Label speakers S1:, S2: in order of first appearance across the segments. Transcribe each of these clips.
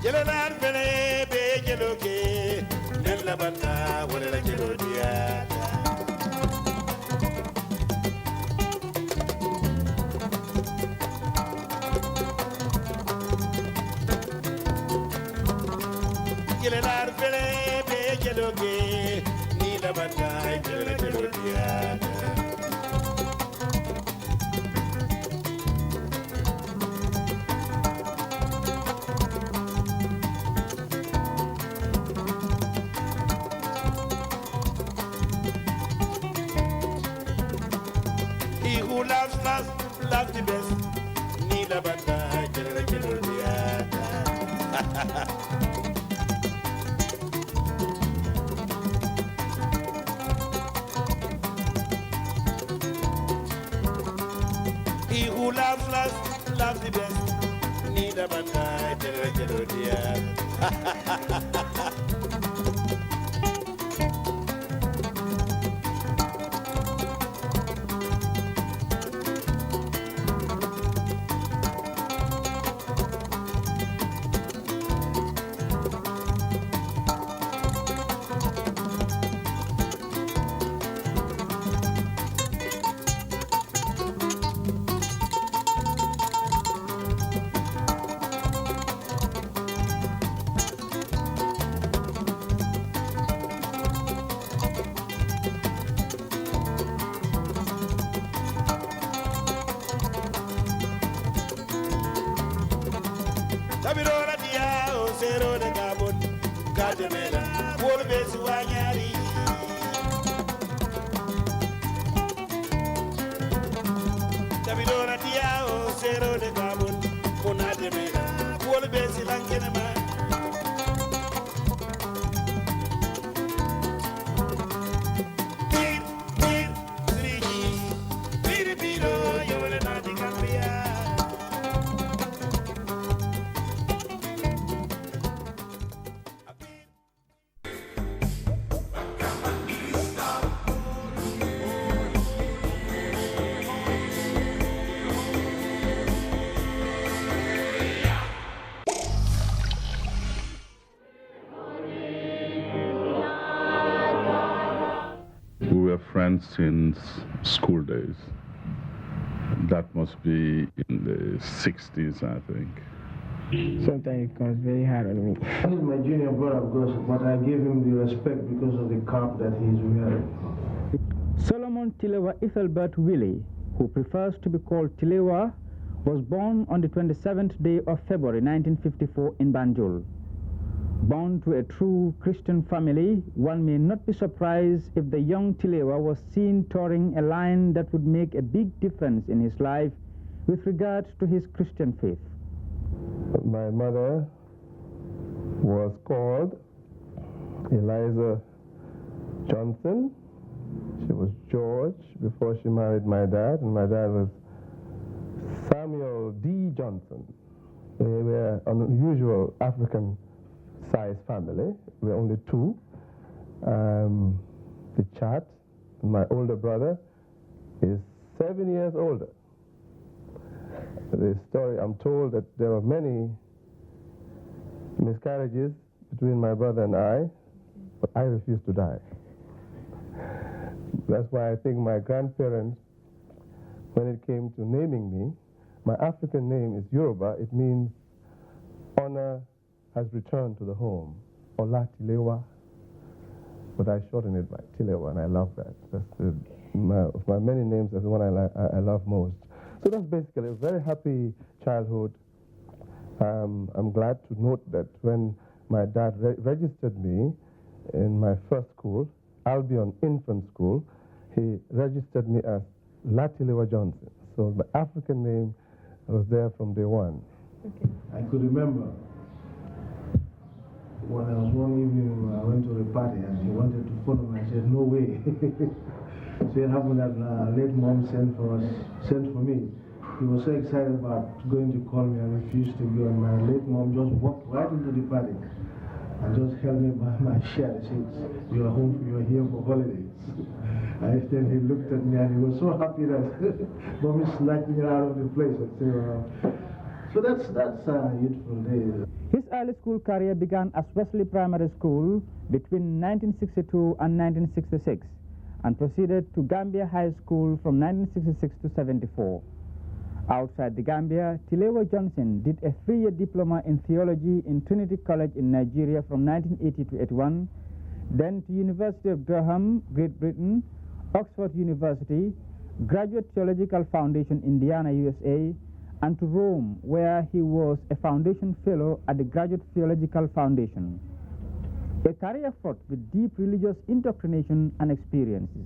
S1: Jelelan bele be jeloke, nella banda wala la jelodia. Jelelan bele be jeloke, nella banda wala la jelodia. Love the best. Nila banda, jere jere diata. He who loves the best. Nila banda, jere jere diata. Tabirora dia o zero de gabon kademela FORBES wanyari Tabirora dia o zero de gabon monademela FORBES lankenema
S2: We were friends since school days. That must be in the 60s, I think.
S3: Sometimes it becomes very hard on me.
S4: He's my junior brother, of course, but I gave him the respect because of the cap that he's wearing.
S3: Solomon Tilewa Ethelbert Willie, who prefers to be called Tilewa, was born on the 27th day of February 1954 in Banjul. Born to a true Christian family, one may not be surprised if the young Tilewa was seen touring a line that would make a big difference in his life with regard to his Christian faith.
S4: My mother was called Eliza Johnson. She was George before she married my dad, and my dad was Samuel D. Johnson. They were an unusual African-sized family. We were only two. The chat, my older brother, is 7 years older. The story, I'm told that there were many miscarriages between my brother and I, but I refused to die. That's why I think my grandparents, when it came to naming me, my African name is Yoruba. It means honor has returned to the home, Ola Tilewa. But I shorten it by Tilewa, and I love that. That's of my many names, that's the one I love most. So that's basically a very happy childhood. I'm glad to note that when my dad registered me in my first school, Albion Infant School, he registered me as Latilewa Johnson. So the African name was there from day one.
S5: Okay.
S4: I could remember when I was one evening, I went to a party and he wanted to follow me. I said, no way. So it happened that late mom sent for me. He was so excited about going to call me. I refused to go, and my late mom just walked right into the party and just held me by my shirt and said, you are home, you are here for holidays. And then he looked at me and he was so happy that mommy snatched me out of the place. So
S5: So that's a youthful day.
S3: His early school career began as Wesley Primary School between 1962 and 1966 and proceeded to Gambia High School from 1966 to 74. Outside the Gambia, Tilewa Johnson did a 3-year diploma in theology in Trinity College in Nigeria from 1980 to 81, then to University of Durham, Great Britain, Oxford University, Graduate Theological Foundation, Indiana, USA, and to Rome, where he was a foundation fellow at the Graduate Theological Foundation. A career fraught with deep religious indoctrination and experiences.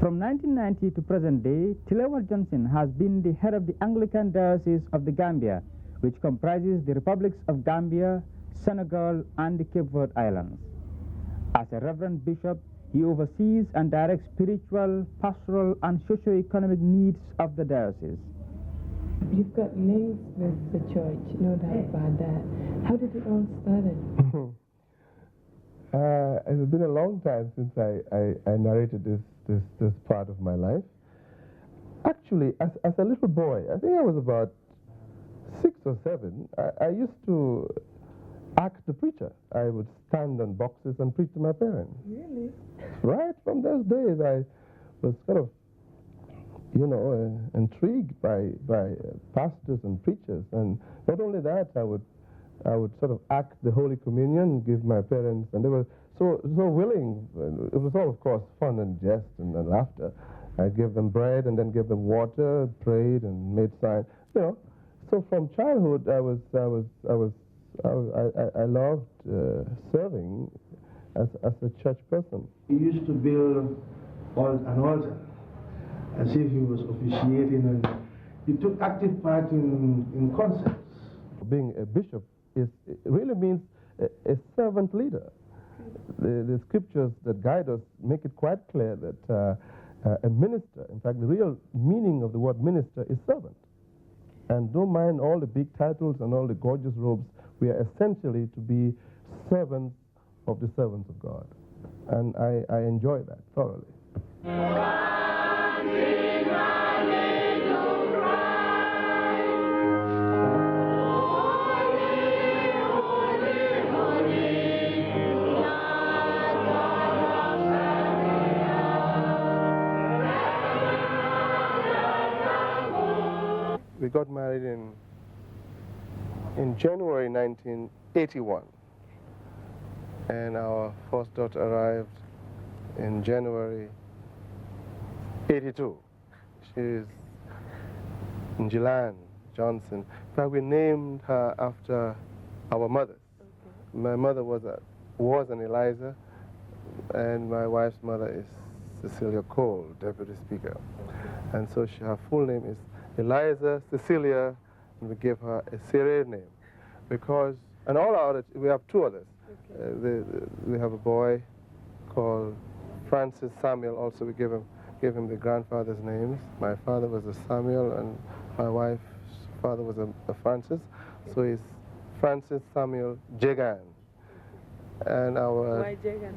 S3: From 1990 to present day, Tilewa Johnson has been the head of the Anglican Diocese of the Gambia, which comprises the republics of Gambia, Senegal, and the Cape Verde Islands. As a Reverend Bishop, he oversees and directs spiritual, pastoral, and socio-economic needs of the diocese.
S6: You've got links with the church, no doubt about that. How did it all start?
S4: It's been a long time since I narrated this part of my life. Actually, as a little boy, I think I was about 6 or 7, I used to act the preacher. I would stand on boxes and preach to my parents.
S6: Really?
S4: Right from those days, I was sort of, intrigued by pastors and preachers. And not only that, I would sort of act the Holy Communion, give my parents, and they were so willing. It was all, of course, fun and jest and laughter. I gave them bread and then gave them water, prayed and made signs. So from childhood, I loved serving as a church person.
S5: He used to build an altar as if he was officiating, and he took active part in concerts.
S4: Being a bishop it really means a servant leader. The scriptures that guide us make it quite clear that a minister, in fact, the real meaning of the word minister is servant. And don't mind all the big titles and all the gorgeous robes. We are essentially to be servants of the servants of God. And I enjoy that thoroughly. We got married in January 1981, and our first daughter arrived in January 82. She's Njilan Johnson. In fact, we named her after our mothers. Okay. My mother was an Eliza, and my wife's mother is Cecilia Cole, Deputy Speaker. Okay. And so her full name is Eliza Cecilia, and we gave her a Syrian name because, and all our, we have 2 others. Okay. We have a boy called Francis Samuel. Also, we gave him the grandfather's names. My father was a Samuel, and my wife's father was a Francis. So it's Francis Samuel Jegan. And our...
S6: Why Jegan?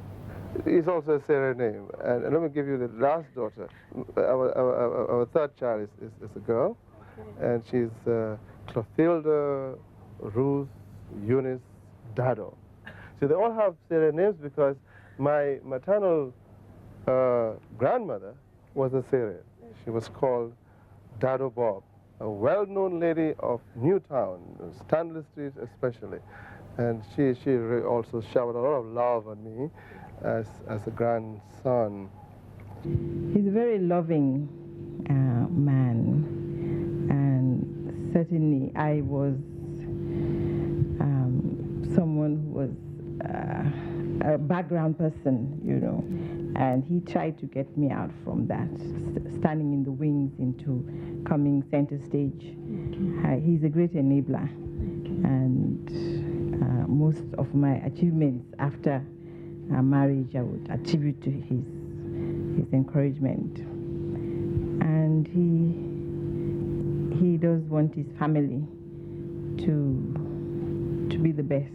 S4: It's also a Syrian name. And let me give you the last daughter. Our 3rd child is a girl. Okay. And she's Clotilda Ruth Eunice Dado. So they all have Syrian names because my maternal grandmother was a Syrian. She was called Dado Bob, a well-known lady of Newtown, Stanley Street especially. And she also showered a lot of love on me as a grandson.
S6: He's a very loving man, and certainly I was someone who was a background person, and he tried to get me out from that, standing in the wings into
S7: coming center stage. He's a great enabler, and most of my achievements after marriage I would attribute to his encouragement. And he does want his family to be the best,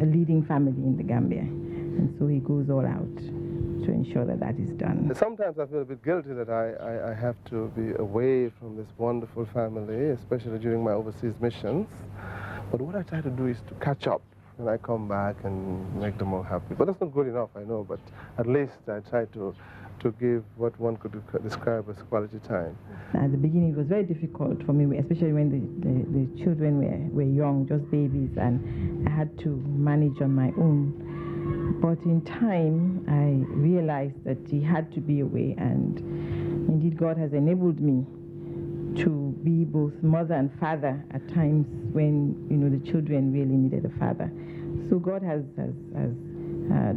S7: a leading family in the Gambia, and so he goes all out to ensure that that is done.
S4: Sometimes I feel a bit guilty that I have to be away from this wonderful family, especially during my overseas missions. But what I try to do is to catch up when I come back and make them all happy. But that's not good enough, I know, but at least I try to give what one could describe as quality time.
S7: At the beginning it was very difficult for me, especially when the children were young, just babies, and I had to manage on my own. But in time I realized that he had to be away, and indeed God has enabled me to be both mother and father at times when the children really needed a father. So God has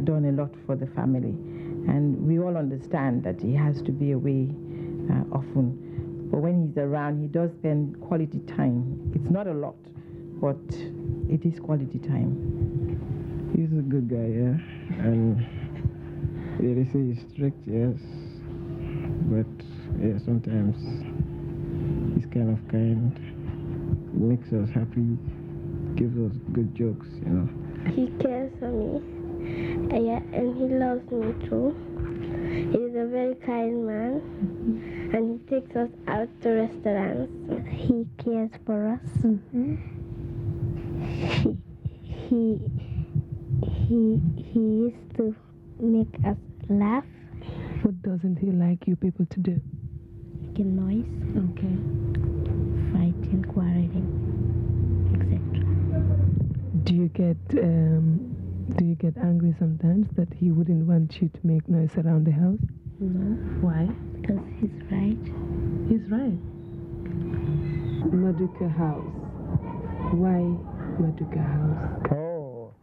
S7: done a lot for the family, and we all understand that he has to be away often. But when he's around, he does spend quality time. It's not a lot, but it is quality time.
S8: He's a good guy, yeah, and they say he's strict, yes, but yeah, sometimes he's kind of kind. He makes us happy, gives us good jokes,
S9: He cares for me, yeah, and he loves me too. He's a very kind man, and he takes us out to restaurants. He cares for us. He used to make us laugh.
S6: What doesn't he like you people to do?
S9: Making noise.
S6: Okay.
S9: Fighting, quarreling, etc.
S6: Do you get angry sometimes that he wouldn't want you to make noise around the house?
S9: No.
S6: Why?
S9: Because he's right.
S6: He's right. Maduka House. Why Maduka House?
S4: Oh,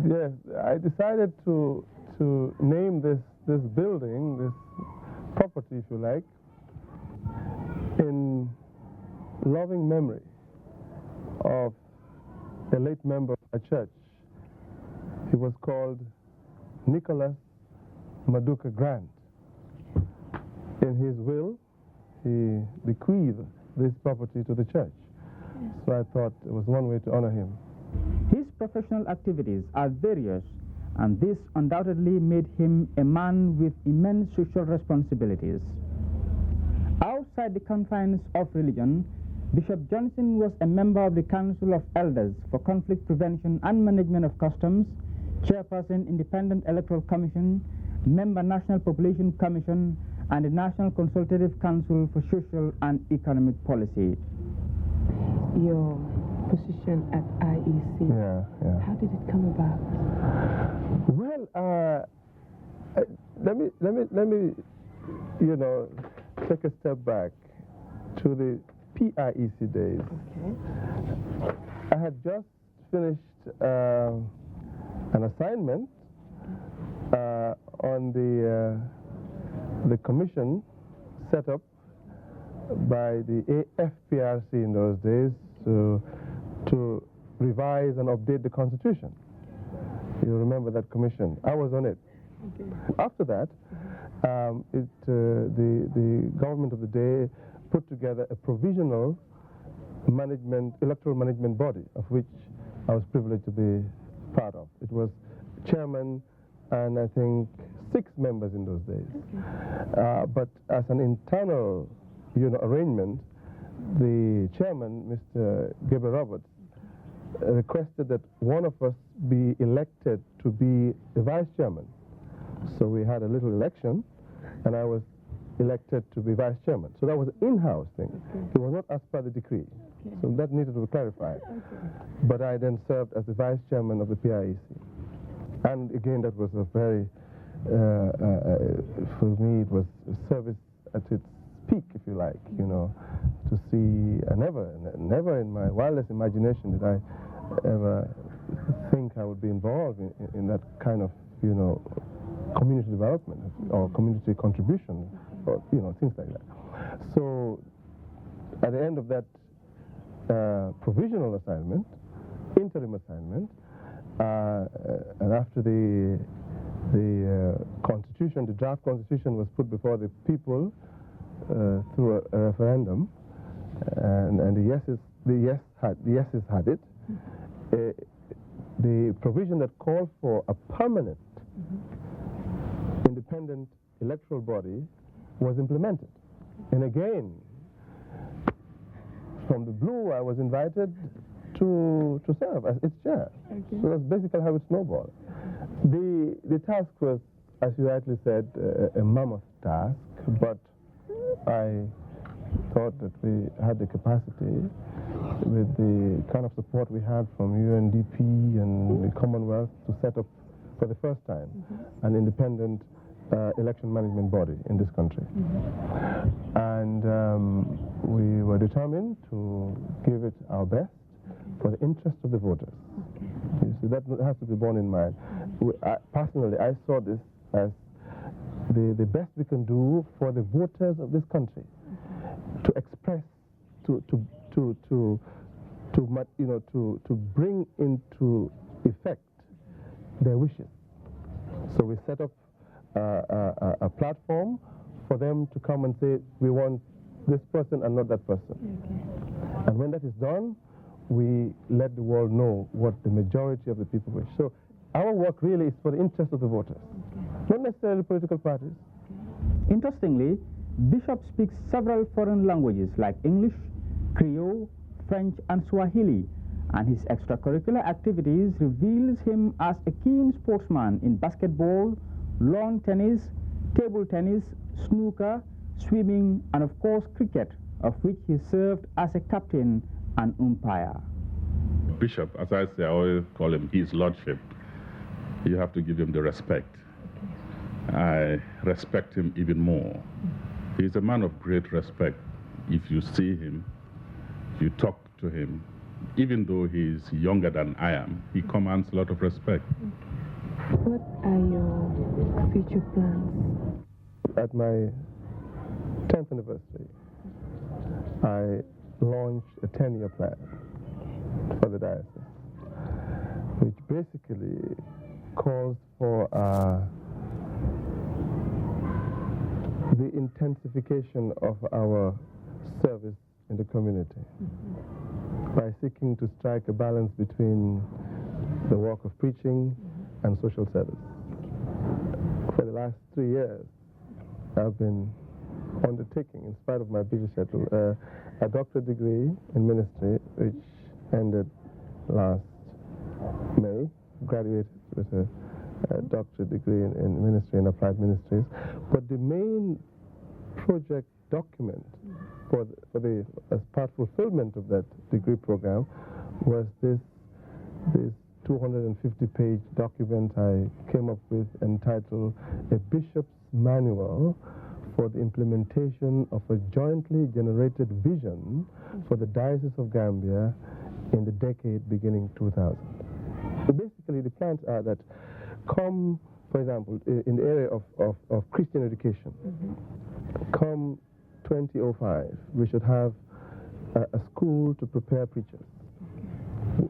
S4: yes. I decided to name this building, this property, if you like, in loving memory of a late member of my church. He was called Nicholas Maduka Grant. In his will, he bequeathed this property to the church. So I thought it was one way to honor him.
S3: His professional activities are various, and this undoubtedly made him a man with immense social responsibilities. Outside the confines of religion, Bishop Johnson was a member of the Council of Elders for Conflict Prevention and Management of Customs, Chairperson Independent Electoral Commission, Member National Population Commission, and the National Consultative Council for Social and Economic Policy.
S6: Your position at IEC.
S4: Yeah.
S6: How did it come about?
S4: Well, let me, take a step back to the PIEC days.
S6: Okay.
S4: I had just finished an assignment on the commission set up by the AFPRC in those days to revise and update the Constitution. You remember that commission? I was on it.
S6: Okay.
S4: After that, the government of the day put together a provisional electoral management body, of which I was privileged to be part of. It was chairman and I think 6 members in those days.
S6: Okay.
S4: But as an internal arrangement, the chairman, Mr. Gabriel Roberts, requested that one of us be elected to be the vice chairman. So we had a little election, and I was elected to be vice chairman. So that was an in-house thing.
S6: Okay.
S4: It was not as per the decree.
S6: Okay.
S4: So that needed to be clarified.
S6: Okay.
S4: But I then served as the vice chairman of the PIEC. And again, that was a very, for me, it was a service at its peak, if you like, to see, never in my wildest imagination did I ever think I would be involved in that kind of, community development or community contribution or, things like that. So at the end of that provisional assignment, interim assignment, and after the constitution, the draft constitution was put before the people through a referendum, and the yeses had it. The provision that called for a permanent independent electoral body was implemented. And again, from the blue, I was invited to serve as its chair. Okay. So that's basically how it snowballed. The task was, as you rightly said, a mammoth task, but I thought that we had the capacity, with the kind of support we had from UNDP and the Commonwealth, to set up for the first time an independent election management body in this country. And we were determined to give it our best for the interest of the voters. You see, that has to be borne in mind. Personally, I saw this as the best we can do for the voters of this country, to express, to bring into effect their wishes. So we set up a platform for them to come and say, we want this person and not that person. Okay. And when that is done, we let the world know what the majority of the people wish. So our work really is for the interest of the voters, not necessarily political parties.
S3: Interestingly, Bishop speaks several foreign languages like English, Creole, French, and Swahili, and his extracurricular activities reveals him as a keen sportsman in basketball, lawn tennis, table tennis, snooker, swimming, and of course cricket, of which he served as a captain and umpire.
S2: Bishop, as I say, I always call him His Lordship. You have to give him the respect. I respect him even more. He's a man of great respect. If you see him, you talk to him, even though he's younger than I am, he commands a lot of respect.
S6: What are your future plans?
S4: At my 10th anniversary, I launched a 10-year plan for the diocese, which basically calls for the intensification of our service in the community by seeking to strike a balance between the work of preaching and social service. For the last 3 years, I've been undertaking, in spite of my busy schedule, a doctorate degree in ministry, which ended last May. Graduated with a doctorate degree in ministry and applied ministries. But the main project document as part fulfillment of that degree program was this 250-page document I came up with, entitled A Bishop's Manual for the Implementation of a Jointly Generated Vision for the Diocese of Gambia in the decade beginning 2000. So basically the plans are that, come, for example, in the area of Christian education, come 2005, we should have a school to prepare preachers.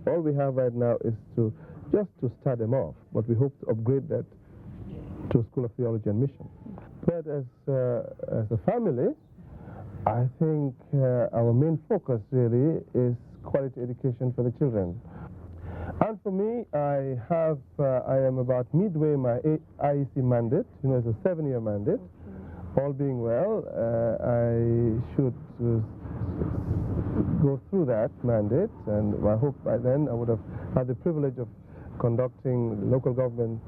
S4: All we have right now is just to start them off, but we hope to upgrade that to a school of theology and mission. But as a family, I think our main focus really is quality education for the children. And for me, I am about midway my IEC mandate. You know, it's a 7-year mandate. All being well, I should go through that mandate, and I hope by then I would have had the privilege of conducting local government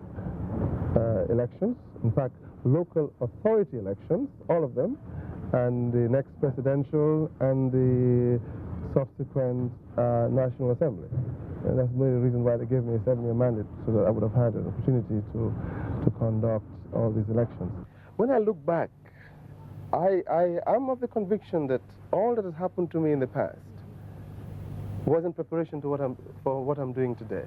S4: elections. In fact, local authority elections, all of them, and the next presidential and the subsequent National Assembly. And that's the reason why they gave me a 7-year mandate, so that I would have had an opportunity to conduct all these elections. When I look back, I am of the conviction that all that has happened to me in the past was in preparation for what I'm doing today.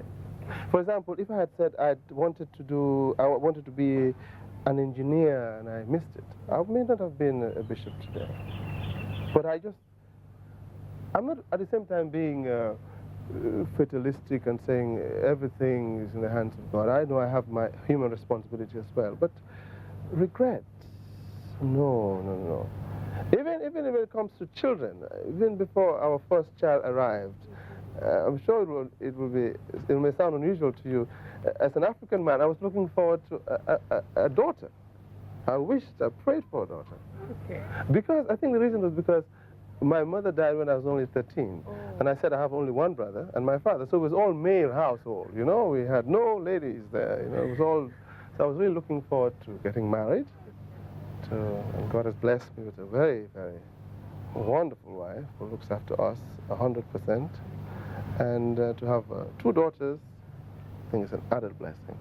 S4: For example, if I had said I wanted to be an engineer and I missed it, I may not have been a bishop today. But I'm not at the same time being fatalistic and saying everything is in the hands of God. I know I have my human responsibility as well. But regrets? No. Even when it comes to children, even before our first child arrived, I'm sure it may sound unusual to you. As an African man, I was looking forward to a daughter. I prayed for a daughter.
S10: Okay.
S4: Because I think the reason was because my mother died when I was only 13.
S10: Oh.
S4: And I said I have only one brother and my father. So it was all male household, you know. We had no ladies there, you know. It was all, so I was really looking forward to getting married. And God has blessed me with a very, very wonderful wife who looks after us 100%. And to have 2 daughters, I think it's an added blessing.